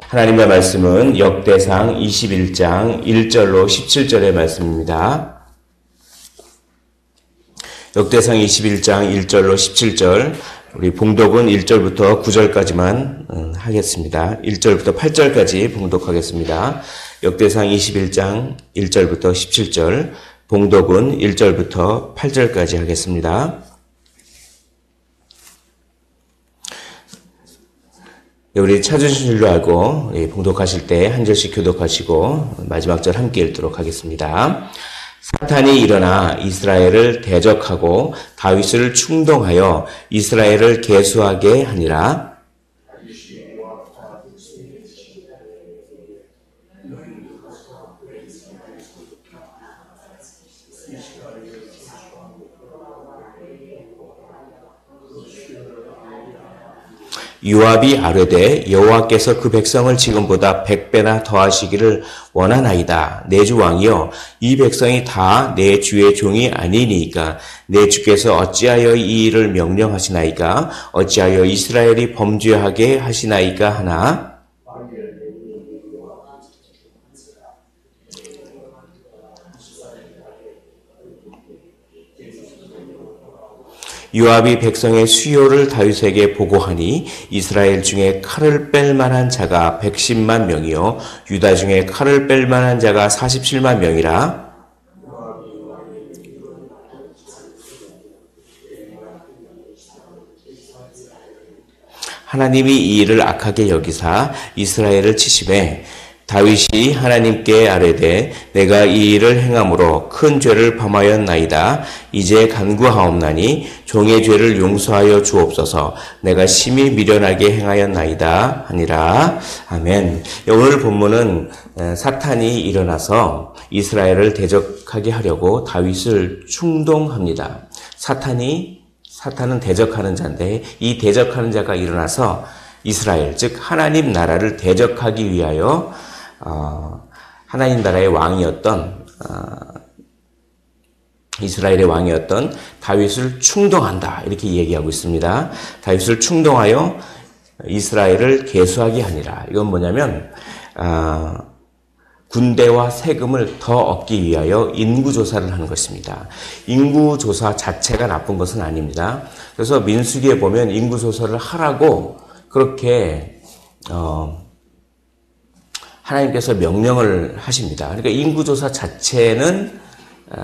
하나님의 말씀은 역대상 21장 1절로 17절의 말씀입니다. 역대상 21장 1절로 17절, 우리 봉독은 1절부터 9절까지만 하겠습니다. 1절부터 8절까지 봉독하겠습니다. 역대상 21장 1절부터 17절, 봉독은 1절부터 8절까지 하겠습니다. 우리 찾으신 줄로 알고 봉독하실 때 한 절씩 교독하시고 마지막 절 함께 읽도록 하겠습니다. 사탄이 일어나 이스라엘을 대적하고 다윗을 충동하여 이스라엘을 계수하게 하니라. 요압이 아뢰되 여호와께서 그 백성을 지금보다 100배나 더하시기를 원하나이다. 내 주 왕이여, 이 백성이 다 내 주의 종이 아니니까 내 주께서 어찌하여 이 일을 명령하시나이까? 어찌하여 이스라엘이 범죄하게 하시나이까 하나? 요압이 백성의 수요를 다윗에게 보고하니 이스라엘 중에 칼을 뺄 만한 자가 110만 명이요 유다 중에 칼을 뺄 만한 자가 47만 명이라. 하나님이 이 일을 악하게 여기사 이스라엘을 치심해 다윗이 하나님께 아뢰되 내가 이 일을 행함으로 큰 죄를 범하였나이다. 이제 간구하옵나니 종의 죄를 용서하여 주옵소서. 내가 심히 미련하게 행하였나이다 하니라. 아멘. 오늘 본문은 사탄이 일어나서 이스라엘을 대적하게 하려고 다윗을 충동합니다. 사탄은 대적하는 자인데 이 대적하는 자가 일어나서 이스라엘, 즉 하나님 나라를 대적하기 위하여 하나님 나라의 왕이었던 이스라엘의 왕이었던 다윗을 충동한다, 이렇게 얘기하고 있습니다. 다윗을 충동하여 이스라엘을 계수하게 하니라. 이건 뭐냐면 군대와 세금을 더 얻기 위하여 인구조사를 하는 것입니다. 인구조사 자체가 나쁜 것은 아닙니다. 그래서 민수기에 보면 인구조사를 하라고 그렇게 하나님께서 명령을 하십니다. 그러니까 인구조사 자체는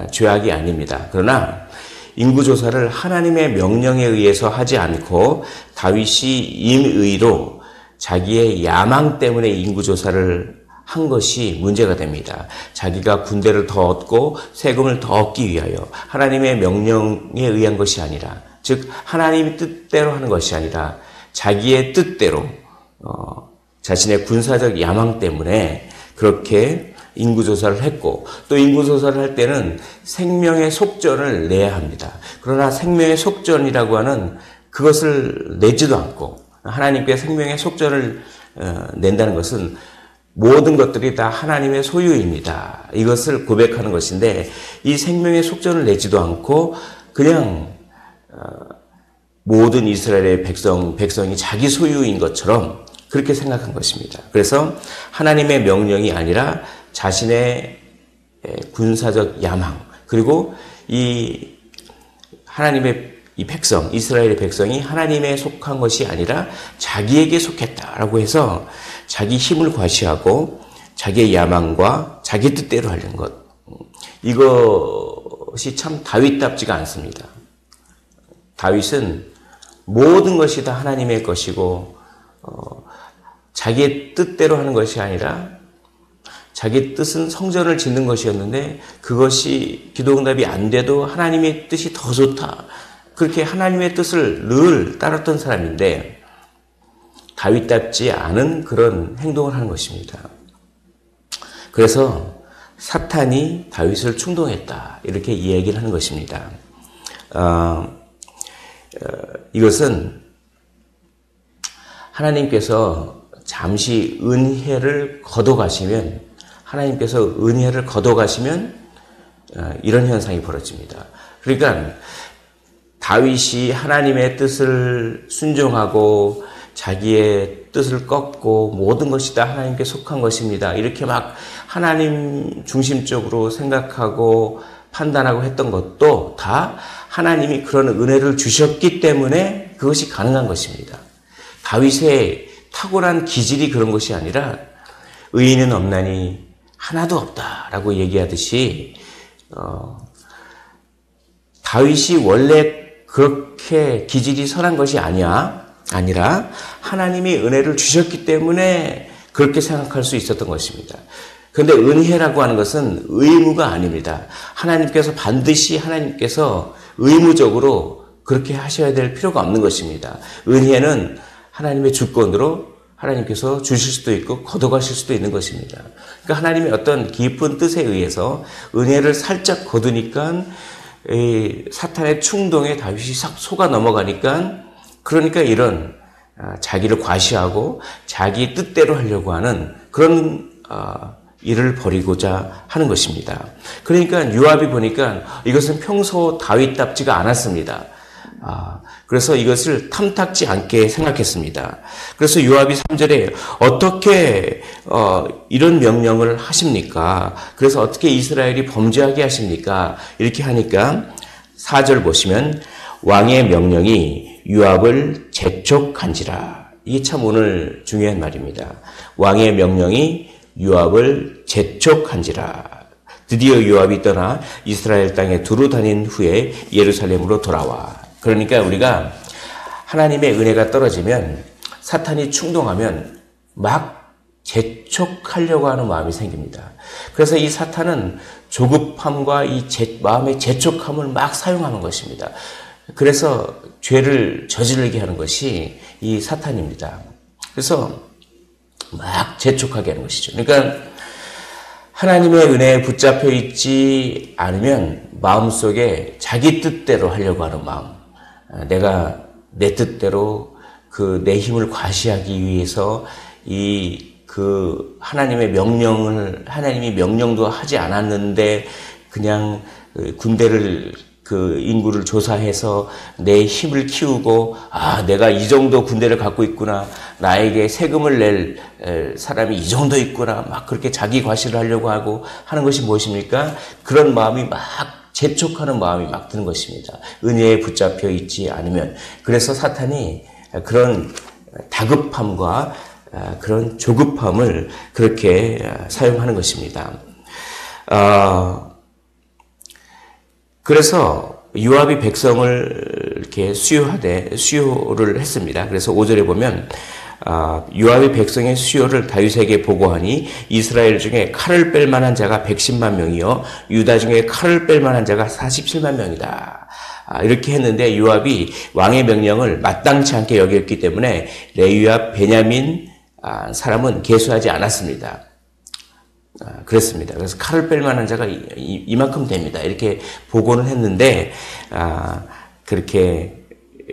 죄악이 아닙니다. 그러나 인구조사를 하나님의 명령에 의해서 하지 않고 다윗이 임의로 자기의 야망 때문에 인구조사를 한 것이 문제가 됩니다. 자기가 군대를 더 얻고 세금을 더 얻기 위하여 하나님의 명령에 의한 것이 아니라, 즉 하나님의 뜻대로 하는 것이 아니라 자기의 뜻대로 자신의 군사적 야망 때문에 그렇게 인구조사를 했고, 또 인구조사를 할 때는 생명의 속전을 내야 합니다. 그러나 생명의 속전이라고 하는 그것을 내지도 않고, 하나님께 생명의 속전을 낸다는 것은 모든 것들이 다 하나님의 소유입니다. 이것을 고백하는 것인데, 이 생명의 속전을 내지도 않고 그냥 모든 이스라엘의 백성이 자기 소유인 것처럼 그렇게 생각한 것입니다. 그래서 하나님의 명령이 아니라 자신의 군사적 야망, 그리고 이 하나님의 이 백성, 이스라엘의 백성이 하나님에 속한 것이 아니라 자기에게 속했다라고 해서 자기 힘을 과시하고 자기의 야망과 자기 뜻대로 하려는 것, 이것이 참 다윗답지가 않습니다. 다윗은 모든 것이 다 하나님의 것이고 자기의 뜻대로 하는 것이 아니라 자기 뜻은 성전을 짓는 것이었는데 그것이 기도응답이 안 돼도 하나님의 뜻이 더 좋다, 그렇게 하나님의 뜻을 늘 따랐던 사람인데 다윗답지 않은 그런 행동을 하는 것입니다. 그래서 사탄이 다윗을 충동했다, 이렇게 이야기를 하는 것입니다. 이것은 하나님께서 잠시 은혜를 거둬가시면, 이런 현상이 벌어집니다. 그러니까 다윗이 하나님의 뜻을 순종하고 자기의 뜻을 꺾고 모든 것이 다 하나님께 속한 것입니다. 이렇게 막 하나님 중심적으로 생각하고 판단하고 했던 것도 다 하나님이 그런 은혜를 주셨기 때문에 그것이 가능한 것입니다. 다윗의 탁월한 기질이 그런 것이 아니라 의인은 없나니 하나도 없다라고 얘기하듯이 다윗이 원래 그렇게 기질이 선한 것이 아니라 하나님이 은혜를 주셨기 때문에 그렇게 생각할 수 있었던 것입니다. 그런데 은혜라고 하는 것은 의무가 아닙니다. 하나님께서 반드시 하나님께서 의무적으로 그렇게 하셔야 될 필요가 없는 것입니다. 은혜는 하나님의 주권으로 하나님께서 주실 수도 있고 거둬가실 수도 있는 것입니다. 그러니까 하나님의 어떤 깊은 뜻에 의해서 은혜를 살짝 거두니까 사탄의 충동에 다윗이 싹 속아 넘어가니까 그러니까 이런 자기를 과시하고 자기 뜻대로 하려고 하는 그런 일을 벌이고자 하는 것입니다. 그러니까 요압이 보니까 이것은 평소 다윗답지가 않았습니다. 그래서 이것을 탐탁지 않게 생각했습니다. 그래서 요압이 3절에 어떻게 이런 명령을 하십니까? 그래서 어떻게 이스라엘이 범죄하게 하십니까? 이렇게 하니까 4절 보시면 왕의 명령이 요압을 재촉한지라. 이게 참 오늘 중요한 말입니다. 왕의 명령이 요압을 재촉한지라. 드디어 요압이 떠나 이스라엘 땅에 두루 다닌 후에 예루살렘으로 돌아와. 그러니까 우리가 하나님의 은혜가 떨어지면 사탄이 충동하면 막 재촉하려고 하는 마음이 생깁니다. 그래서 이 사탄은 조급함과 이 마음의 재촉함을 막 사용하는 것입니다. 그래서 죄를 저지르게 하는 것이 이 사탄입니다. 그래서 막 재촉하게 하는 것이죠. 그러니까 하나님의 은혜에 붙잡혀 있지 않으면 마음속에 자기 뜻대로 하려고 하는 마음, 내가 내 뜻대로 내 힘을 과시하기 위해서 하나님의 명령을, 하나님이 명령도 하지 않았는데 그냥 군대를 인구를 조사해서 내 힘을 키우고 내가 이 정도 군대를 갖고 있구나, 나에게 세금을 낼 사람이 이 정도 있구나, 막 그렇게 자기 과시를 하려고 하고 하는 것이 무엇입니까? 그런 마음이 막 재촉하는 마음이 막 드는 것입니다. 은혜에 붙잡혀 있지 않으면. 그래서 사탄이 그런 다급함과 그런 조급함을 그렇게 사용하는 것입니다. 그래서 요압이 백성을 이렇게 수요를 했습니다. 그래서 5절에 보면 요압이 백성의 수요를 다윗에게 보고하니 이스라엘 중에 칼을 뺄 만한 자가 110만 명이요 유다 중에 칼을 뺄 만한 자가 47만 명이다. 이렇게 했는데 요압이 왕의 명령을 마땅치 않게 여겼기 때문에 레위와 베냐민 사람은 계수하지 않았습니다. 그랬습니다. 그래서 칼을 뺄 만한 자가 이만큼 됩니다. 이렇게 보고는 했는데 그렇게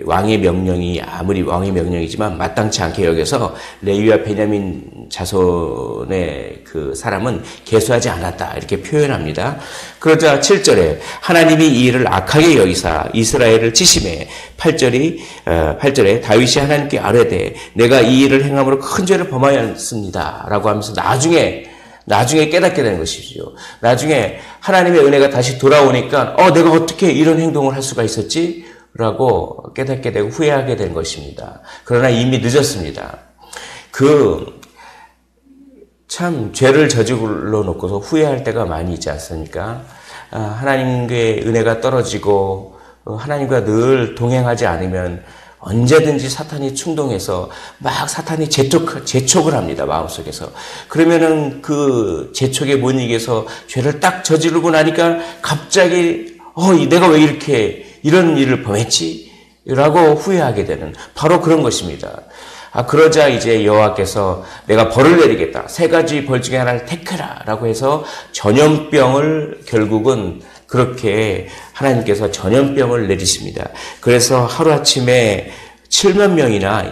왕의 명령이 아무리 왕의 명령이지만 마땅치 않게 여겨서 레위와 베냐민 자손의 그 사람은 계수하지 않았다. 이렇게 표현합니다. 그러자 7절에 하나님이 이 일을 악하게 여기사 이스라엘을 치심해 8절에 다윗이 하나님께 아뢰되 내가 이 일을 행함으로 큰 죄를 범하였습니다. 라고 하면서 나중에 깨닫게 되는 것이죠. 나중에 하나님의 은혜가 다시 돌아오니까 내가 어떻게 이런 행동을 할 수가 있었지? 라고 깨닫게 되고 후회하게 된 것입니다. 그러나 이미 늦었습니다. 참 죄를 저질러 놓고서 후회할 때가 많이 있지 않습니까? 하나님의 은혜가 떨어지고 하나님과 늘 동행하지 않으면 언제든지 사탄이 충동해서 막 사탄이 재촉을 합니다. 마음속에서. 그러면은 그 재촉에 못 이겨서 죄를 딱 저지르고 나니까 갑자기 내가 왜 이런 일을 범했지? 라고 후회하게 되는 바로 그런 것입니다. 그러자 이제 여호와께서 내가 벌을 내리겠다. 3가지 벌 중에 하나를 택해라. 라고 해서 전염병을 결국은 그렇게 하나님께서 전염병을 내리십니다. 그래서 하루아침에 7만 명이나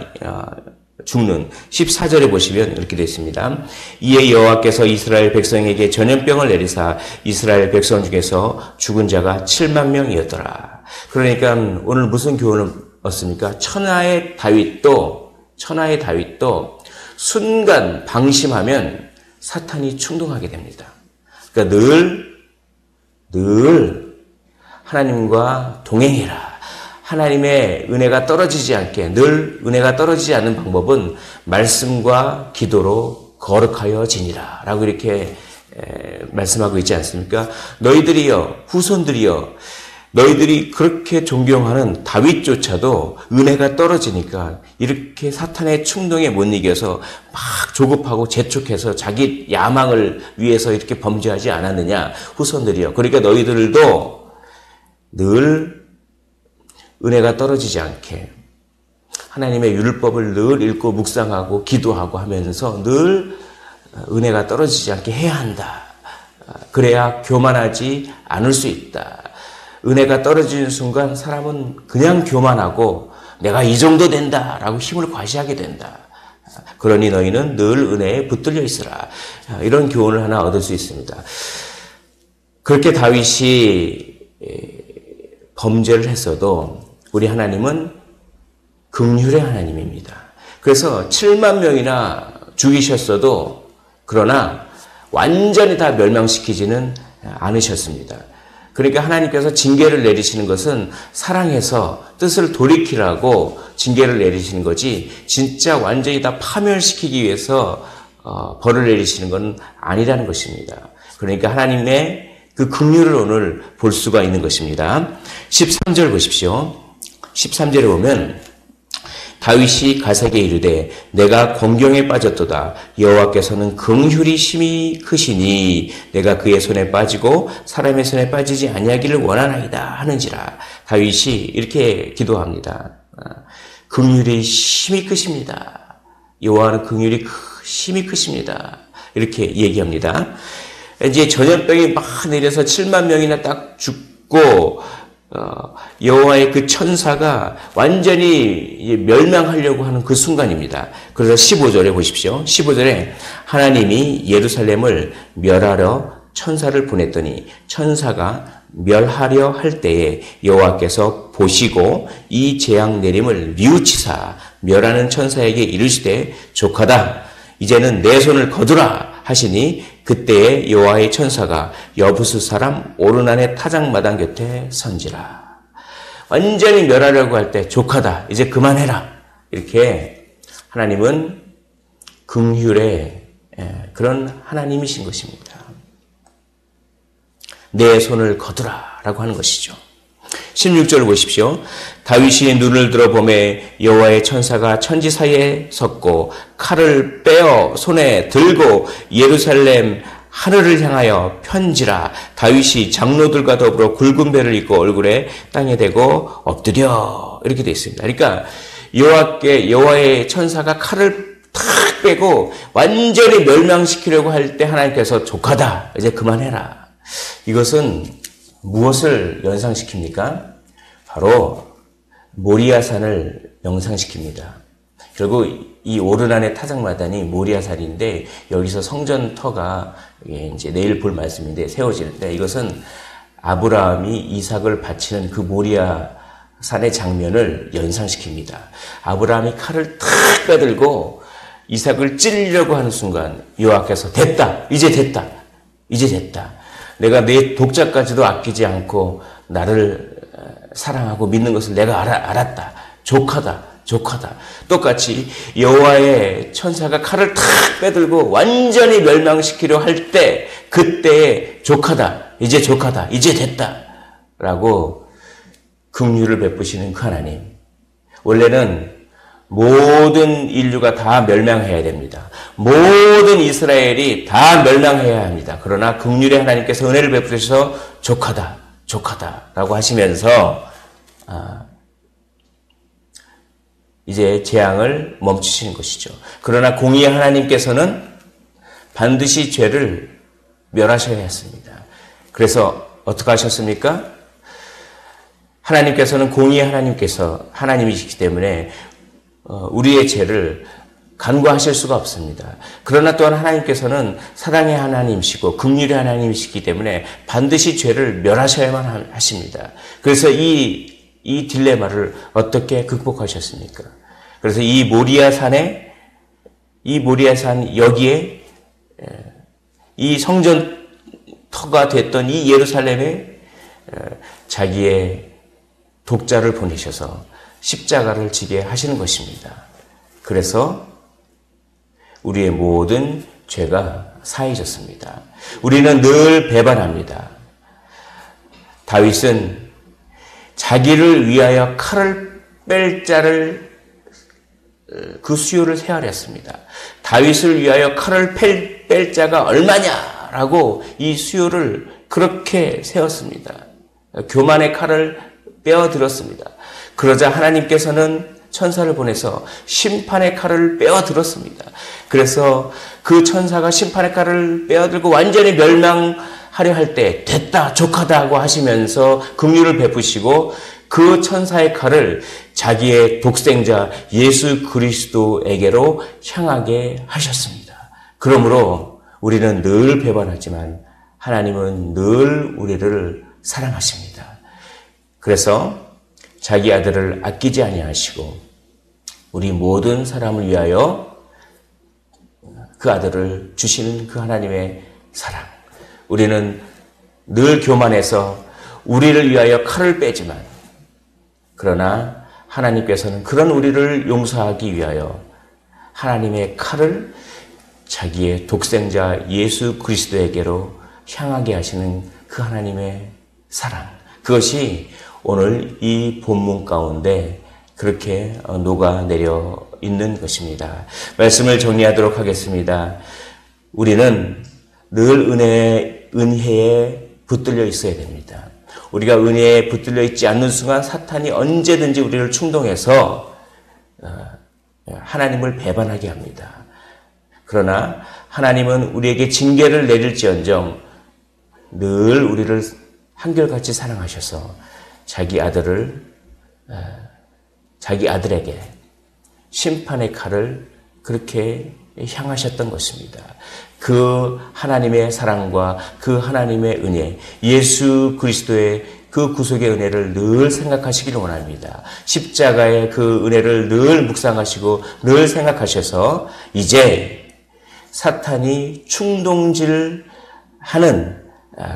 죽는 14절에 보시면 이렇게 되어 있습니다. 이에 여호와께서 이스라엘 백성에게 전염병을 내리사 이스라엘 백성 중에서 죽은 자가 7만 명이었더라. 그러니까 오늘 무슨 교훈을 얻습니까? 천하의 다윗도 순간 방심하면 사탄이 충동하게 됩니다. 그러니까 늘 하나님과 동행해라. 하나님의 은혜가 떨어지지 않게, 늘 은혜가 떨어지지 않는 방법은 말씀과 기도로 거룩하여 지니라 라고 이렇게 말씀하고 있지 않습니까? 너희들이여, 후손들이여, 너희들이 그렇게 존경하는 다윗조차도 은혜가 떨어지니까 이렇게 사탄의 충동에 못 이겨서 막 조급하고 재촉해서 자기 야망을 위해서 이렇게 범죄하지 않았느냐? 후손들이여. 그러니까 너희들도 늘 은혜가 떨어지지 않게 하나님의 율법을 늘 읽고 묵상하고 기도하고 하면서 늘 은혜가 떨어지지 않게 해야 한다. 그래야 교만하지 않을 수 있다. 은혜가 떨어지는 순간 사람은 그냥 교만하고 내가 이 정도 된다라고 힘을 과시하게 된다. 그러니 너희는 늘 은혜에 붙들려 있으라. 이런 교훈을 하나 얻을 수 있습니다. 그렇게 다윗이 범죄를 했어도 우리 하나님은 긍휼의 하나님입니다. 그래서 7만 명이나 죽이셨어도 그러나 완전히 다 멸망시키지는 않으셨습니다. 그러니까 하나님께서 징계를 내리시는 것은 사랑해서 뜻을 돌이키라고 징계를 내리시는 거지 진짜 완전히 다 파멸시키기 위해서 벌을 내리시는 건 아니라는 것입니다. 그러니까 하나님의 그 긍휼을 오늘 볼 수가 있는 것입니다. 13절 보십시오. 13절에 보면 다윗이 가세게 이르되 내가 공경에 빠졌도다. 여호와께서는 긍휼이 심히 크시니 내가 그의 손에 빠지고 사람의 손에 빠지지 아니하기를 원하나이다 하는지라. 다윗이 이렇게 기도합니다. 긍휼이 심히 크십니다. 여호와는 긍휼이 심히 크십니다. 이렇게 얘기합니다. 이제 전염병이 막 내려서 7만 명이나 딱 죽고 여호와의 그 천사가 완전히 멸망하려고 하는 그 순간입니다. 그래서 15절에 보십시오. 15절에 하나님이 예루살렘을 멸하러 천사를 보냈더니 천사가 멸하려 할 때에 여호와께서 보시고 이 재앙 내림을 뉘우치사 멸하는 천사에게 이르시되 족하다. 이제는 내 손을 거두라 하시니 그때에 여호와의 천사가 여부스 사람 오르난의 타작마당 곁에 선지라. 완전히 멸하려고 할 때 족하다. 이제 그만해라. 이렇게 하나님은 긍휼의 그런 하나님이신 것입니다. 내 손을 거두라 라고 하는 것이죠. 16절을 보십시오. 다윗이 눈을 들어 보매 여호와의 천사가 천지 사이에 섰고 칼을 빼어 손에 들고 예루살렘 하늘을 향하여 편지라. 다윗이 장로들과 더불어 굵은 배를 입고 얼굴에 땅에 대고 엎드려 이렇게 되어 있습니다. 그러니까 여호와의 천사가 칼을 탁 빼고 완전히 멸망시키려고 할 때 하나님께서 족하다. 이제 그만해라. 이것은 무엇을 연상시킵니까? 바로 모리아산을 연상시킵니다. 결국 이 오르난의 타작마단이 모리아산인데 여기서 성전터가 이제 내일 볼 말씀인데 세워지는데 이것은 아브라함이 이삭을 바치는 그 모리아산의 장면을 연상시킵니다. 아브라함이 칼을 탁 빼들고 이삭을 찔리려고 하는 순간 여호와께서 됐다. 이제 됐다. 이제 됐다. 내가 내 독자까지도 아끼지 않고 나를 사랑하고 믿는 것을 내가 알았다. 족하다. 똑같이 여호와의 천사가 칼을 탁 빼들고 완전히 멸망시키려 할 때 그때에 족하다. 이제 족하다. 이제 됐다. 라고 긍휼을 베푸시는 그 하나님. 원래는 모든 인류가 다 멸망해야 됩니다. 모든 이스라엘이 다 멸망해야 합니다. 그러나 긍휼의 하나님께서 은혜를 베푸셔서 족하다 라고 하시면서 이제 재앙을 멈추시는 것이죠. 그러나 공의의 하나님께서는 반드시 죄를 멸하셔야 했습니다. 그래서 어떻게 하셨습니까? 하나님께서는 공의의 하나님이시기 때문에 우리의 죄를 간과하실 수가 없습니다. 그러나 또한 하나님께서는 사랑의 하나님이시고 긍휼의 하나님이시기 때문에 반드시 죄를 멸하셔야만 하십니다. 그래서 이 딜레마를 어떻게 극복하셨습니까? 그래서 이 모리아산에 이 모리아산 여기에 이 성전터가 됐던 이 예루살렘에 자기의 독자를 보내셔서 십자가를 지게 하시는 것입니다. 그래서 우리의 모든 죄가 사해졌습니다. 우리는 늘 배반합니다. 다윗은 자기를 위하여 칼을 뺄 자를 그 수요를 헤아렸습니다. 다윗을 위하여 칼을 뺄 자가 얼마냐라고 이 수요를 그렇게 세웠습니다. 교만의 칼을 빼어들었습니다. 그러자 하나님께서는 천사를 보내서 심판의 칼을 빼어들었습니다. 그래서 그 천사가 심판의 칼을 빼어들고 완전히 멸망하려 할 때 됐다 족하다고 하시면서 긍휼을 베푸시고 그 천사의 칼을 자기의 독생자 예수 그리스도에게로 향하게 하셨습니다. 그러므로 우리는 늘 배반하지만 하나님은 늘 우리를 사랑하십니다. 그래서 자기 아들을 아끼지 아니하시고 우리 모든 사람을 위하여 그 아들을 주시는 그 하나님의 사랑. 우리는 늘 교만해서 우리를 위하여 칼을 빼지만 그러나 하나님께서는 그런 우리를 용서하기 위하여 하나님의 칼을 자기의 독생자 예수 그리스도에게로 향하게 하시는 그 하나님의 사랑. 그것이 오늘 이 본문 가운데 그렇게 녹아내려 있는 것입니다. 말씀을 정리하도록 하겠습니다. 우리는 늘 은혜에 붙들려 있어야 됩니다. 우리가 은혜에 붙들려 있지 않는 순간 사탄이 언제든지 우리를 충동해서 하나님을 배반하게 합니다. 그러나 하나님은 우리에게 징계를 내릴지언정 늘 우리를 한결같이 사랑하셔서 자기 아들에게 심판의 칼을 그렇게 향하셨던 것입니다. 그 하나님의 사랑과 그 하나님의 은혜, 예수 그리스도의 그 구속의 은혜를 늘 생각하시기를 원합니다. 십자가의 그 은혜를 늘 묵상하시고 늘 생각하셔서 이제 사탄이 충동질하는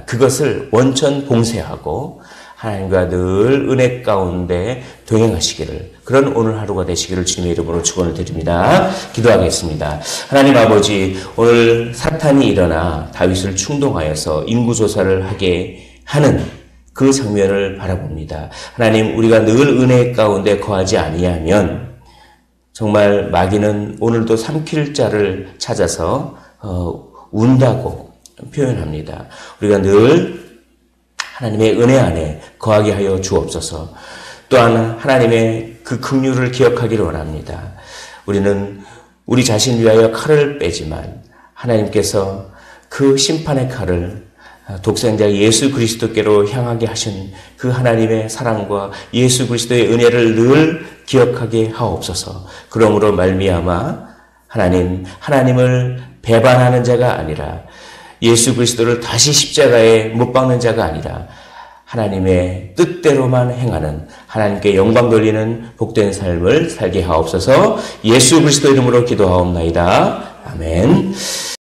그것을 원천 봉쇄하고 하나님과 늘 은혜 가운데 동행하시기를, 그런 오늘 하루가 되시기를 주님의 이름으로 축원을 드립니다. 기도하겠습니다. 하나님 아버지, 오늘 사탄이 일어나 다윗을 충동하여서 인구조사를 하게 하는 그 장면을 바라봅니다. 하나님, 우리가 늘 은혜 가운데 거하지 아니하면 정말 마귀는 오늘도 삼킬 자를 찾아서 운다고 표현합니다. 우리가 늘 하나님의 은혜 안에 거하게 하여 주옵소서. 또한 하나님의 그 긍휼을 기억하기를 원합니다. 우리는 우리 자신 위하여 칼을 빼지만 하나님께서 그 심판의 칼을 독생자 예수 그리스도께로 향하게 하신 그 하나님의 사랑과 예수 그리스도의 은혜를 늘 기억하게 하옵소서. 그러므로 말미암아 하나님을 배반하는 자가 아니라 예수 그리스도를 다시 십자가에 못 박는 자가 아니라 하나님의 뜻대로만 행하는, 하나님께 영광 돌리는 복된 삶을 살게 하옵소서. 예수 그리스도 이름으로 기도하옵나이다. 아멘.